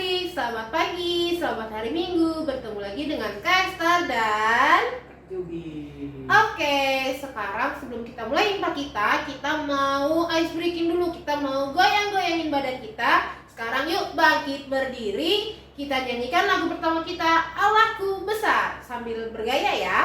adik-adik, selamat pagi, selamat hari Minggu. Bertemu lagi dengan Kak Esther dan Yogi. Oke, sekarang sebelum kita mulai impa kita mau ice breaking dulu. Kita mau goyang-goyangin badan kita. Sekarang yuk bangkit berdiri. Kita nyanyikan lagu pertama kita, Allahku Besar, sambil bergaya ya.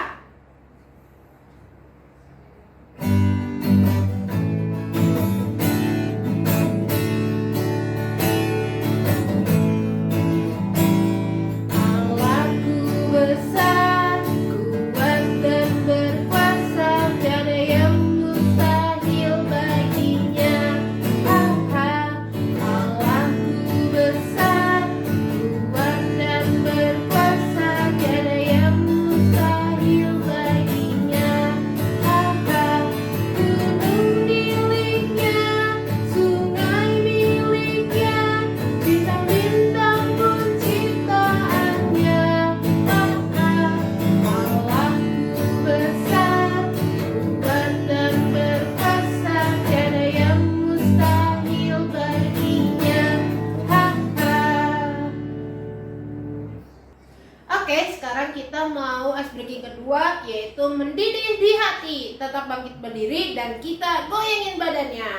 Oke, sekarang kita mau ice breaking kedua, yaitu mendidih di hati. Tetap bangkit berdiri dan kita goyangin badannya.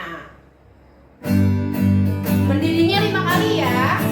Mendidihnya 5 kali ya.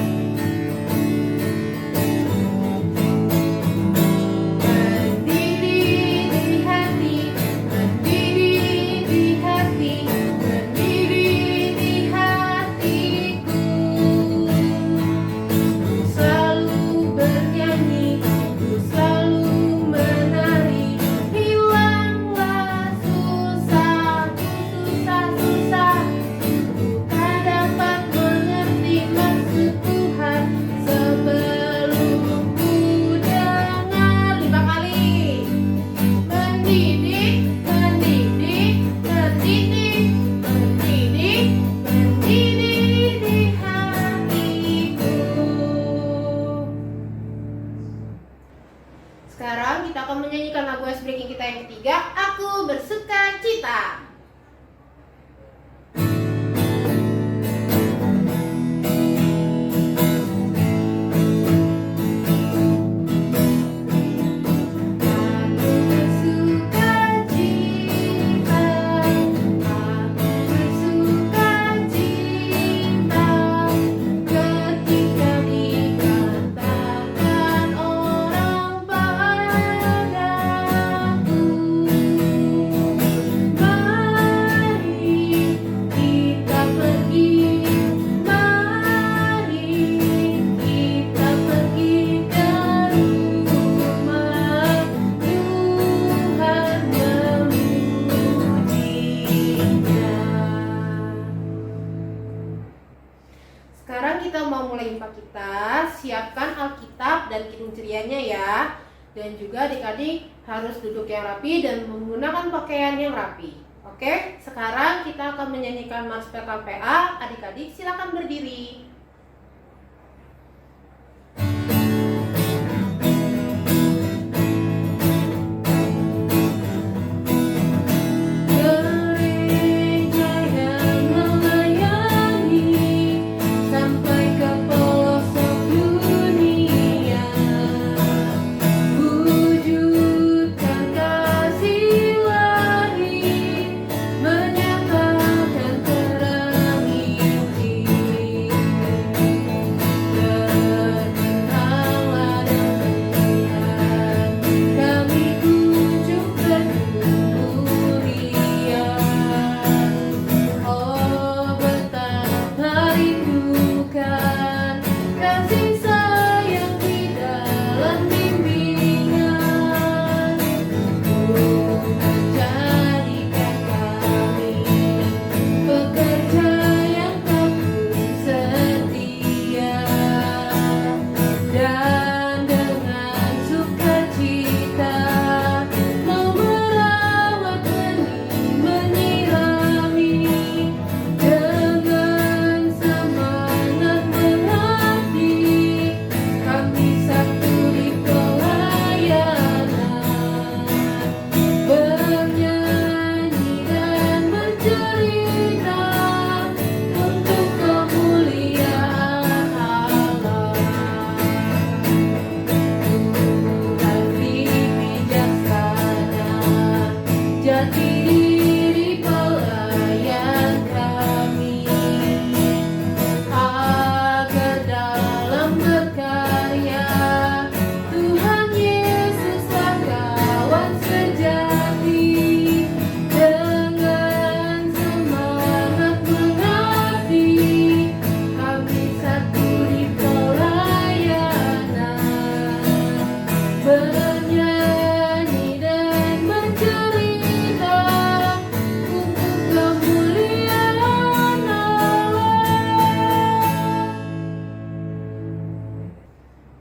Sekarang kita akan menyanyikan lagu ice breaking kita yang ketiga, Aku Bersuka Cita. Sekarang kita mau mulai impa kita. Siapkan Alkitab dan Kidung Cerianya ya. Dan juga adik-adik harus duduk yang rapi dan menggunakan pakaian yang rapi. Oke, sekarang kita akan menyanyikan Mars PKPA. Adik-adik silakan berdiri.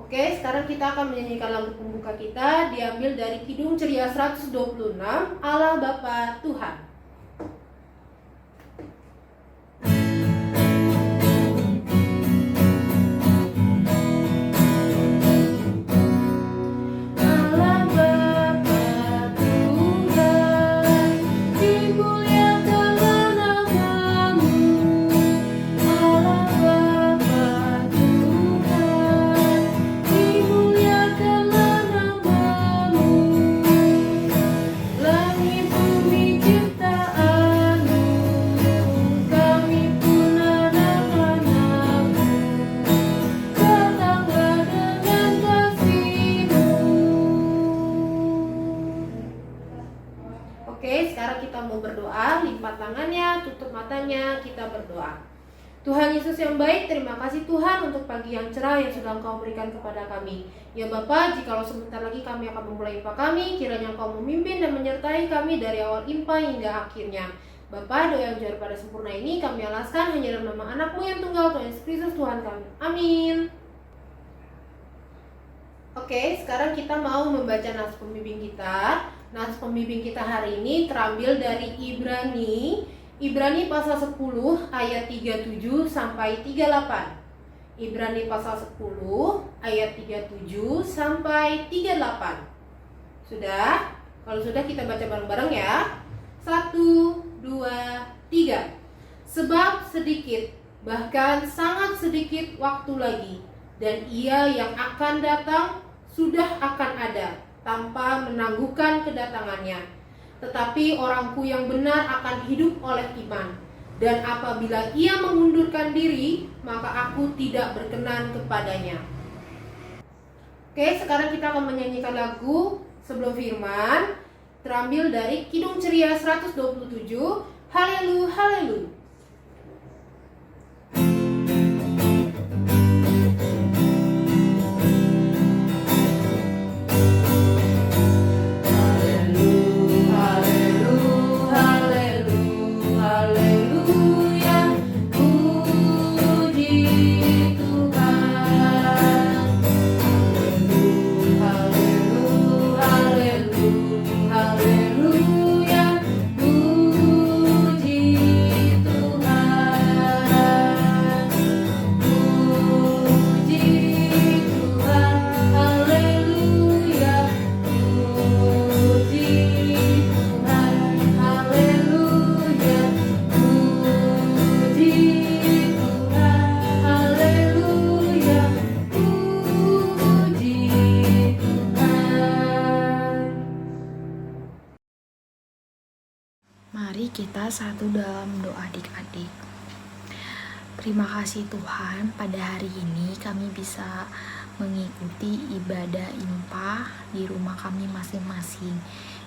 Oke, sekarang kita akan menyanyikan lagu pembuka kita, diambil dari Kidung Ceria 126, Allah Bapa Tuhan. Oke, sekarang kita mau berdoa, lipat tangannya, tutup matanya, kita berdoa. Tuhan Yesus yang baik, terima kasih Tuhan untuk pagi yang cerah yang sudah Engkau berikan kepada kami. Ya Bapa, jikalau sebentar lagi kami akan memulai IPA kami, kiranya Engkau memimpin dan menyertai kami dari awal IPA hingga akhirnya. Bapa, doa yang jauh pada sempurna ini kami alaskan hanya dalam nama Anak-Mu yang tunggal, Tuhan Yesus Kristus Tuhan kami. Amin. Oke, sekarang kita mau membaca nas pembimbing kita. Nas pembimbing kita hari ini terambil dari Ibrani pasal 10 ayat 37 sampai 38. Ibrani pasal 10 ayat 37 sampai 38. Sudah? Kalau sudah kita baca bareng-bareng ya. 1, 2, 3. Sebab sedikit, bahkan sangat sedikit waktu lagi, dan Ia yang akan datang sudah akan ada, tanpa menangguhkan kedatangannya. Tetapi orangku yang benar akan hidup oleh iman. Dan apabila ia mengundurkan diri, maka aku tidak berkenan kepadanya. Oke, sekarang kita akan menyanyikan lagu sebelum firman, terambil dari Kidung Ceria 127, Haleluya, Haleluya. Mari kita satu dalam doa adik-adik. Terima kasih Tuhan, pada hari ini kami bisa mengikuti ibadah IMPA di rumah kami masing-masing.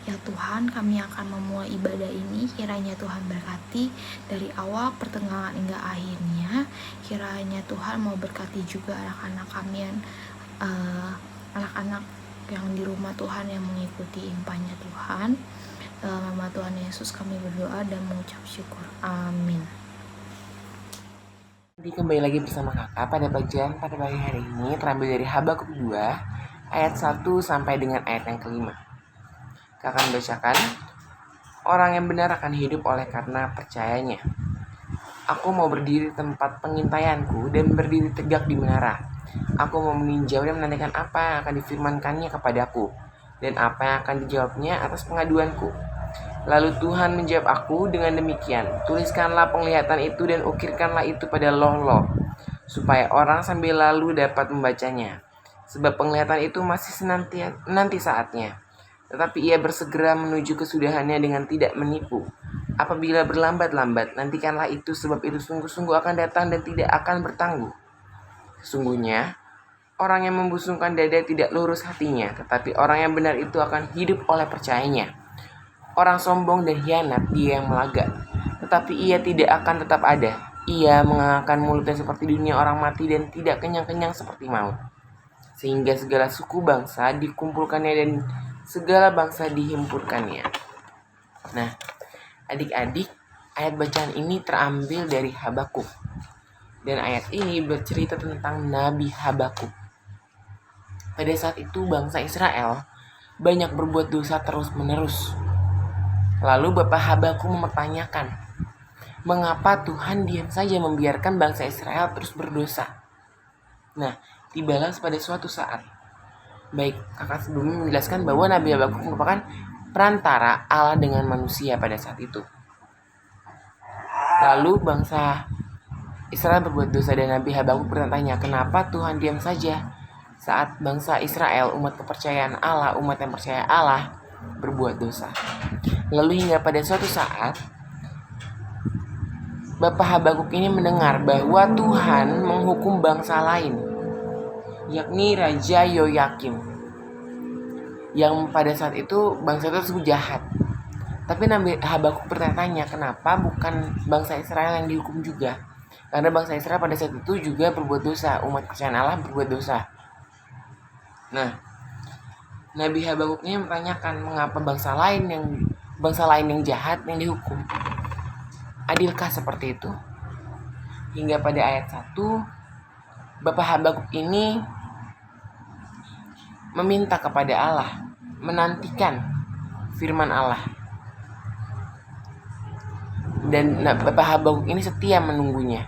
Ya Tuhan, kami akan memulai ibadah ini, kiranya Tuhan berkati dari awal pertengahan hingga akhirnya. Kiranya Tuhan mau berkati juga anak-anak kami yang anak-anak yang di rumah Tuhan yang mengikuti IMPA-nya Tuhan. Dalam nama Tuhan Yesus kami berdoa dan mengucap syukur. Amin. Jadi kembali lagi bersama kakak pada bacaan pada pagi hari ini terambil dari Habakuk 2 ayat 1 sampai dengan ayat yang kelima. Kakak akan bacakan, orang yang benar akan hidup oleh karena percayanya. Aku mau berdiri di tempat pengintaianku dan berdiri tegak di menara. Aku mau meninjau dan menandakan apa yang akan difirmankannya kepadaku dan apa yang akan dijawabnya atas pengaduanku. Lalu Tuhan menjawab aku dengan demikian, tuliskanlah penglihatan itu dan ukirkanlah itu pada loh-loh, supaya orang sambil lalu dapat membacanya. Sebab penglihatan itu masih nanti saatnya, tetapi ia bersegera menuju kesudahannya dengan tidak menipu. Apabila berlambat-lambat, nantikanlah itu, sebab itu sungguh-sungguh akan datang dan tidak akan bertangguh. Sesungguhnya, orang yang membusungkan dada tidak lurus hatinya, tetapi orang yang benar itu akan hidup oleh percayanya. Orang sombong dan hianat dia yang melagak, tetapi ia tidak akan tetap ada. Ia mengangkat mulutnya seperti dunia orang mati dan tidak kenyang-kenyang seperti maut. Sehingga segala suku bangsa dikumpulkannya dan segala bangsa dihimpunkannya. Nah, adik-adik, ayat bacaan ini terambil dari Habakuk. Dan ayat ini bercerita tentang Nabi Habakuk. Pada saat itu bangsa Israel banyak berbuat dosa terus-menerus. Lalu Bapak Habakuk mempertanyakan, mengapa Tuhan diam saja membiarkan bangsa Israel terus berdosa? Nah, dibalas pada suatu saat. Baik, kakak sebelumnya menjelaskan bahwa Nabi Habakuk merupakan perantara Allah dengan manusia pada saat itu. Lalu bangsa Israel berbuat dosa dan Nabi Habakuk bertanya, kenapa Tuhan diam saja saat bangsa Israel, umat kepercayaan Allah, umat yang percaya Allah, berbuat dosa. Lalu hingga pada suatu saat, Bapak Habakuk ini mendengar bahwa Tuhan menghukum bangsa lain, yakni Raja Yoyakim, yang pada saat itu bangsa tersebut jahat. Tapi Nabi Habakuk bertanya, kenapa bukan bangsa Israel yang dihukum juga? Karena bangsa Israel pada saat itu juga berbuat dosa, umat kepercayaan Allah berbuat dosa. Nah, Nabi Habakuk ini mempertanyakan mengapa bangsa lain yang jahat yang dihukum. Adilkah seperti itu? Hingga pada ayat 1, Bapak Habakuk ini meminta kepada Allah, menantikan firman Allah. Dan Bapak Habakuk ini setia menunggunya.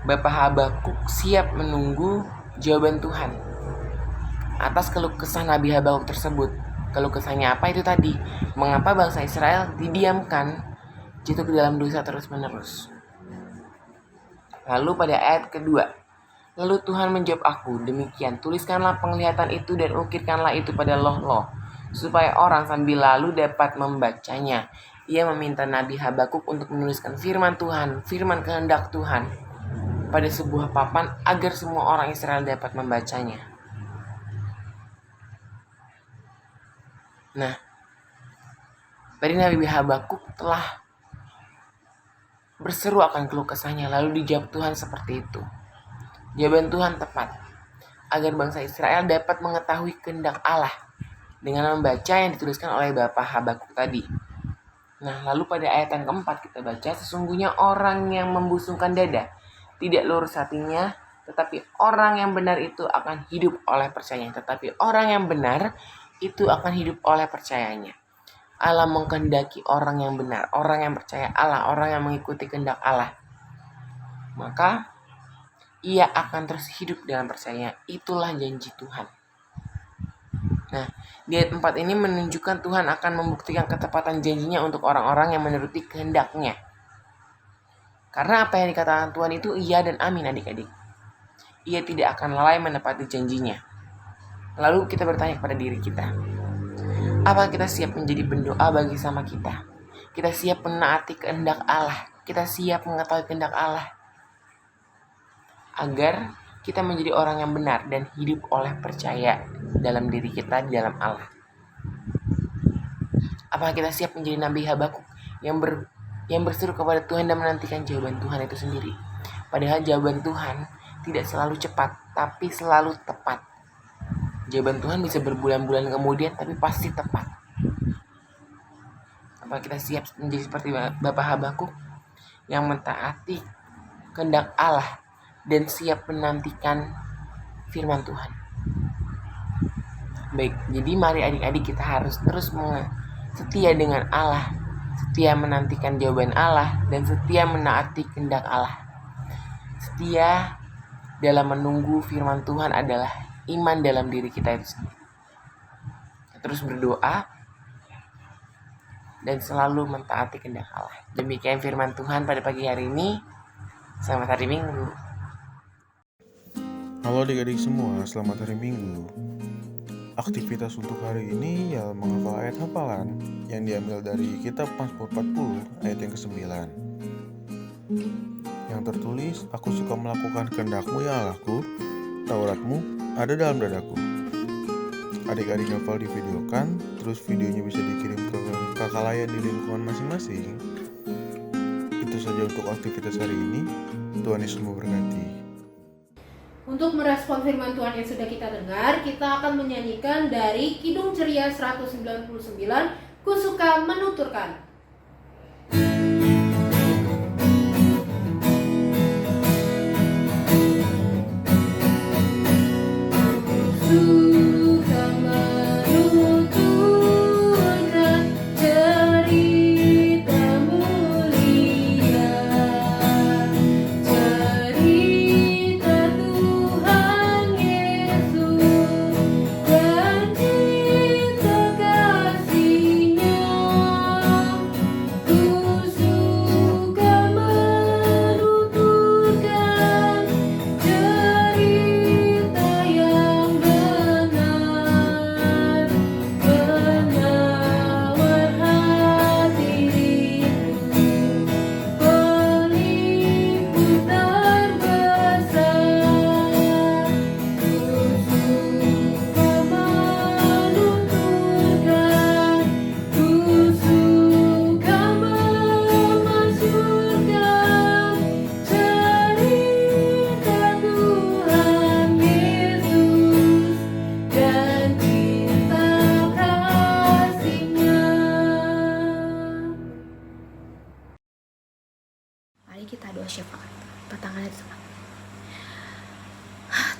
Bapak Habakuk siap menunggu jawaban Tuhan atas keluh kesah Nabi Habakuk tersebut. Keluh kesahnya apa itu tadi? Mengapa bangsa Israel didiamkan jatuh ke dalam dosa terus-menerus? Lalu pada ayat kedua, lalu Tuhan menjawab aku, demikian, tuliskanlah penglihatan itu dan ukirkanlah itu pada loh-loh, supaya orang sambil lalu dapat membacanya. Ia meminta Nabi Habakuk untuk menuliskan firman Tuhan, firman kehendak Tuhan, pada sebuah papan agar semua orang Israel dapat membacanya. Nah, tadi Nabi Habakuk telah berseru akan keluh kesahnya, lalu dijawab Tuhan seperti itu. Jawaban Tuhan tepat, agar bangsa Israel dapat mengetahui kehendak Allah dengan membaca yang dituliskan oleh Bapak Habakuk tadi. Nah, lalu pada ayat yang keempat kita baca, sesungguhnya orang yang membusungkan dada tidak lurus hatinya, tetapi orang yang benar itu akan hidup oleh percayanya. Tetapi orang yang benar itu akan hidup oleh percayanya. Allah mengkehendaki orang yang benar, orang yang percaya Allah, orang yang mengikuti kehendak Allah. Maka ia akan terus hidup dalam percaya. Itulah janji Tuhan. Nah, di ayat 4 ini menunjukkan Tuhan akan membuktikan ketepatan janjinya untuk orang-orang yang menuruti kehendaknya. Karena apa yang dikatakan Tuhan itu iya dan amin adik-adik. Ia tidak akan lalai menepati janjinya. Lalu kita bertanya kepada diri kita, apa kita siap menjadi pendoa bagi sama kita? Kita siap menaati kehendak Allah. Kita siap mengetahui kehendak Allah. Agar kita menjadi orang yang benar dan hidup oleh percaya dalam diri kita, di dalam Allah. Apakah kita siap menjadi Nabi Habakuk yang berseru kepada Tuhan dan menantikan jawaban Tuhan itu sendiri? Padahal jawaban Tuhan tidak selalu cepat, tapi selalu tepat. Jawaban Tuhan bisa berbulan-bulan kemudian, tapi pasti tepat. Apakah kita siap menjadi seperti Bapak Habakuk yang mentaati kehendak Allah dan siap menantikan firman Tuhan? Baik, jadi mari adik-adik kita harus terus setia dengan Allah, setia menantikan jawaban Allah, dan setia menaati kehendak Allah. Setia dalam menunggu firman Tuhan adalah iman dalam diri kita itu sendiri. Terus berdoa dan selalu mentaati kehendak Allah. Demikian firman Tuhan pada pagi hari ini. Selamat hari Minggu. Halo adik-adik semua, selamat hari Minggu. Aktivitas untuk hari ini ya menghafal ayat hafalan yang diambil dari kitab Mazmur 40 ayat yang ke-9. Yang tertulis, aku suka melakukan kehendak-Mu ya Allahku, Taurat-Mu ada dalam dadaku. Adik-adik hafal divideokan, terus videonya bisa dikirim ke kakak layan di lingkungan masing-masing. Itu saja untuk aktivitas hari ini. Tuhan Yesus memberkati. Untuk merespon firman Tuhan yang sudah kita dengar, kita akan menyanyikan dari Kidung Ceria 199, Ku Suka Menuturkan. Ku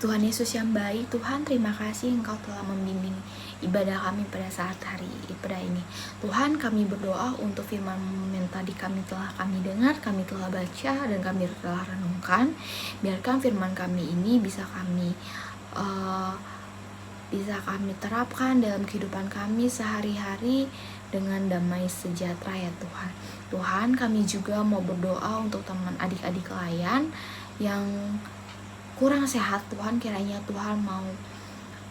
Tuhan Yesus yang baik, Tuhan terima kasih Engkau telah membimbing ibadah kami pada saat hari ibadah ini. Tuhan, kami berdoa untuk firman yang tadi kami telah dengar, kami telah baca, dan kami telah renungkan. Biarkan firman kami ini bisa kami terapkan dalam kehidupan kami sehari-hari dengan damai sejahtera ya Tuhan. Tuhan, kami juga mau berdoa untuk teman adik-adik layan yang kurang sehat Tuhan, kiranya Tuhan mau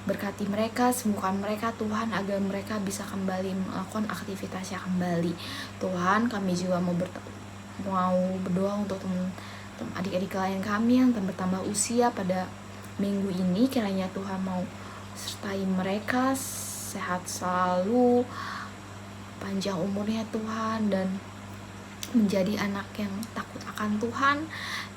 berkati mereka, sembuhkan mereka Tuhan, agar mereka bisa kembali melakukan aktivitasnya kembali. Tuhan, kami juga mau berdoa untuk teman adik-adik lain kami yang bertambah usia pada minggu ini, kiranya Tuhan mau sertai mereka, sehat selalu, panjang umurnya Tuhan, dan menjadi anak yang takut akan Tuhan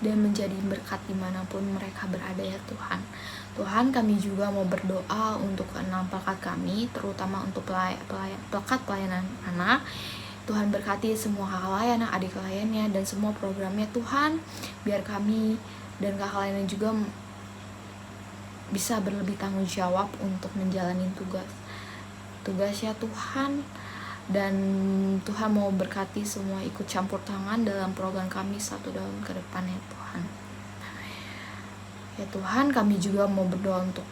dan menjadi berkat dimanapun mereka berada ya Tuhan. Tuhan, kami juga mau berdoa untuk 6 pelekat kami, terutama untuk pelekat pelayanan anak. Tuhan berkati semua kakak layan, adik layannya, dan semua programnya Tuhan. Biar kami dan kakak layannya juga bisa berlebih tanggung jawab untuk menjalani tugasnya Tuhan. Dan Tuhan mau berkati semua ikut campur tangan dalam program kami 1 tahun ke depan ya Tuhan. Ya Tuhan, kami juga mau berdoa untuk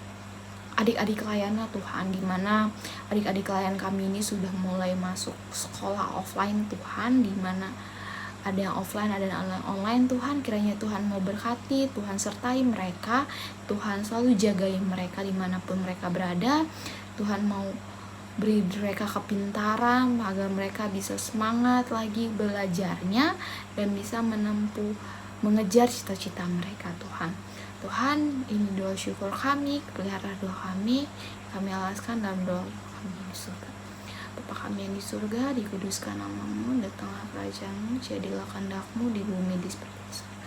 adik-adik layannya Tuhan, dimana adik-adik layan kami ini sudah mulai masuk sekolah offline Tuhan, dimana ada yang offline, ada yang online Tuhan. Kiranya Tuhan mau berkati, Tuhan sertai mereka, Tuhan selalu jagai mereka dimanapun mereka berada. Tuhan mau beri mereka kepintaran agar mereka bisa semangat lagi belajarnya dan bisa mengejar cita-cita mereka Tuhan. Tuhan, ini doa syukur kami, pelihara doa kami alaskan dalam doa kami di surga. Bapa kami yang di surga, dikuduskan namamu, datanglah kerajaanmu, jadilah kehendak-Mu di bumi seperti di surga.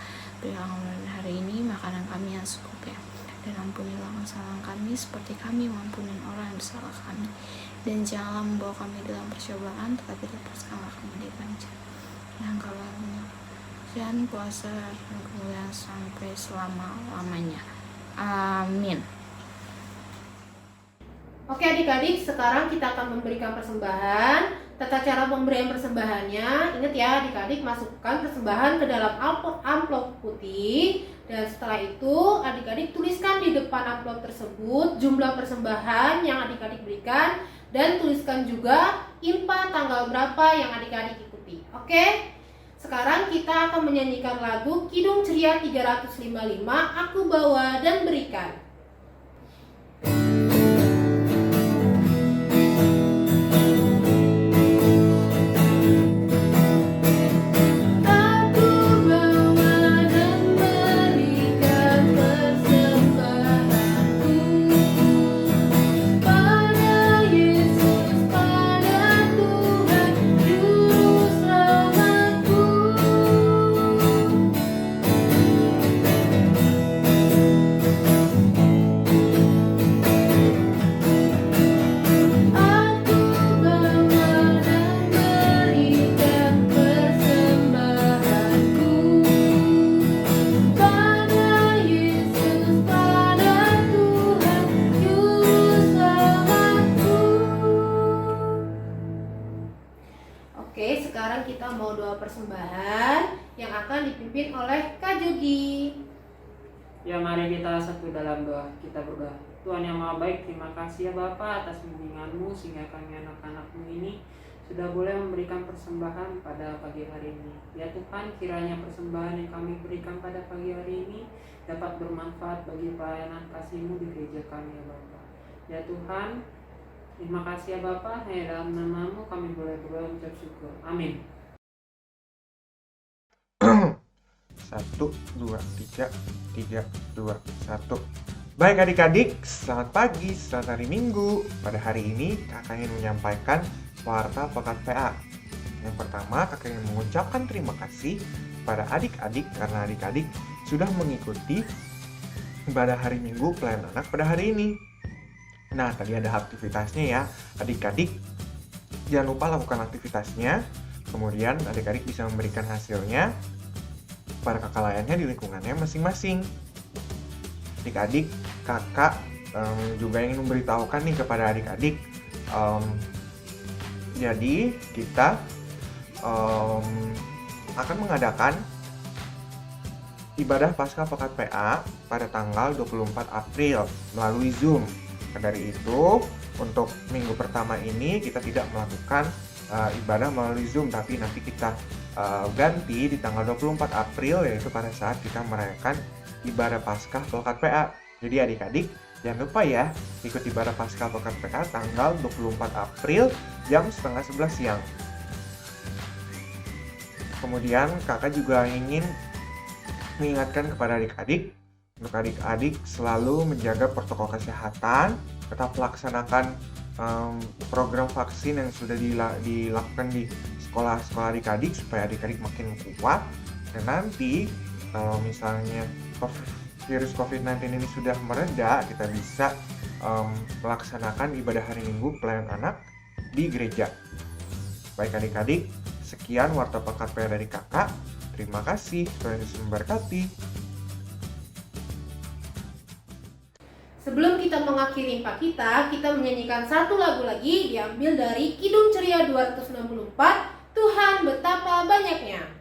Berilah kami hari ini makanan kami yang secukupnya, dan ampunilah kesalahan kami seperti kami mengampuni orang yang bersalah kami. Dan janganlah membawa kami dalam percobaan, tetapi lepaskanlah kami dari bencana. Yang kalau dan kuasa dan kemuliaan sampai selama-lamanya. Amin. Oke adik-adik, sekarang kita akan memberikan persembahan. Tata cara pemberian persembahannya, ingat ya adik-adik, masukkan persembahan ke dalam amplop putih. Dan setelah itu adik-adik tuliskan di depan amplop tersebut jumlah persembahan yang adik-adik berikan, dan tuliskan juga IMPA tanggal berapa yang adik-adik ikuti. Oke? Sekarang kita akan menyanyikan lagu Kidung Ceria 355, Aku Bawa dan Berikan. Oke, sekarang kita mau doa persembahan yang akan dipimpin oleh Kak Jogi. Ya, mari kita satu dalam doa. Kita berdoa. Tuhan yang Maha Baik, terima kasih ya Bapa atas bimbingan-Mu sehingga kami anak-anak-Mu ini sudah boleh memberikan persembahan pada pagi hari ini. Ya Tuhan, kiranya persembahan yang kami berikan pada pagi hari ini dapat bermanfaat bagi pelayanan kasih-Mu di gereja kami ya Bapa. Ya Tuhan, terima kasih ya Bapa, hanya dalam nama-Mu kami boleh berdoa ucap syukur. Amin. 1, 2, 3, 3, 2, 1. Baik adik-adik, selamat pagi, selamat hari Minggu. Pada hari ini kakak ingin menyampaikan warta pekat PA. Yang pertama, kakak ingin mengucapkan terima kasih pada adik-adik karena adik-adik sudah mengikuti ibadah hari Minggu pelayanan anak pada hari ini. Nah, tadi ada aktivitasnya ya. Adik-adik jangan lupa lakukan aktivitasnya. Kemudian adik-adik bisa memberikan hasilnya pada kakak layannya di lingkungannya masing-masing. adik-adik, kakak juga ingin memberitahukan nih kepada adik-adik. Jadi kita akan mengadakan ibadah Paskah Pekan PA pada tanggal 24 April melalui Zoom. Dari itu, untuk minggu pertama ini kita tidak melakukan ibadah melalui Zoom, tapi nanti kita ganti di tanggal 24 April, yaitu pada saat kita merayakan ibadah Paskah Pekan PA. Jadi adik-adik, jangan lupa ya ikut ibadah Paskah Pekan PA tanggal 24 April jam setengah 11 siang. Kemudian kakak juga ingin mengingatkan kepada adik-adik, untuk adik-adik selalu menjaga protokol kesehatan, tetap laksanakan program vaksin yang sudah dilakukan di sekolah-sekolah adik-adik supaya adik-adik makin kuat. Dan nanti kalau misalnya virus COVID-19 ini sudah mereda, kita bisa melaksanakan ibadah hari Minggu pelayanan anak di gereja. Baik adik-adik, sekian Warta Pekan PA dari kakak. Terima kasih, Tuhan Yesus memberkati. Sebelum kita mengakhiri impak kita menyanyikan satu lagu lagi diambil dari Kidung Ceria 264, Tuhan Betapa Banyaknya.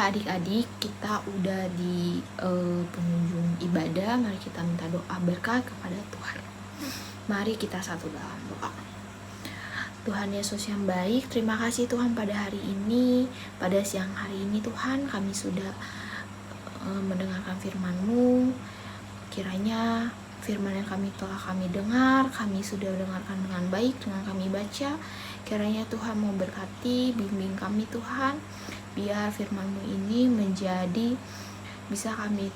Adik-adik, kita udah di penghujung ibadah. Mari kita minta doa berkat kepada Tuhan. Mari kita satu dalam doa. Tuhan Yesus yang baik, terima kasih Tuhan pada hari ini, pada siang hari ini Tuhan, kami sudah mendengarkan firman-Mu. Kiranya firman yang telah kami dengar, kami sudah dengarkan dengan baik, dengan kami baca. Kiranya Tuhan mau berkati, bimbing kami Tuhan, biar firman-Mu ini menjadi bisa kami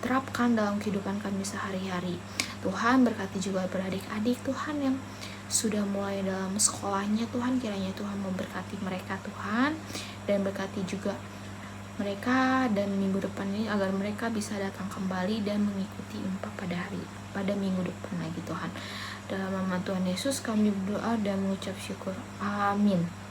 terapkan dalam kehidupan kami sehari-hari. Tuhan berkati juga beradik-adik Tuhan yang sudah mulai dalam sekolahnya Tuhan, kiranya Tuhan memberkati mereka Tuhan, dan berkati juga mereka dan minggu depan ini agar mereka bisa datang kembali dan mengikuti impak pada minggu depan lagi Tuhan. Dalam nama Tuhan Yesus kami berdoa dan mengucap syukur. Amin.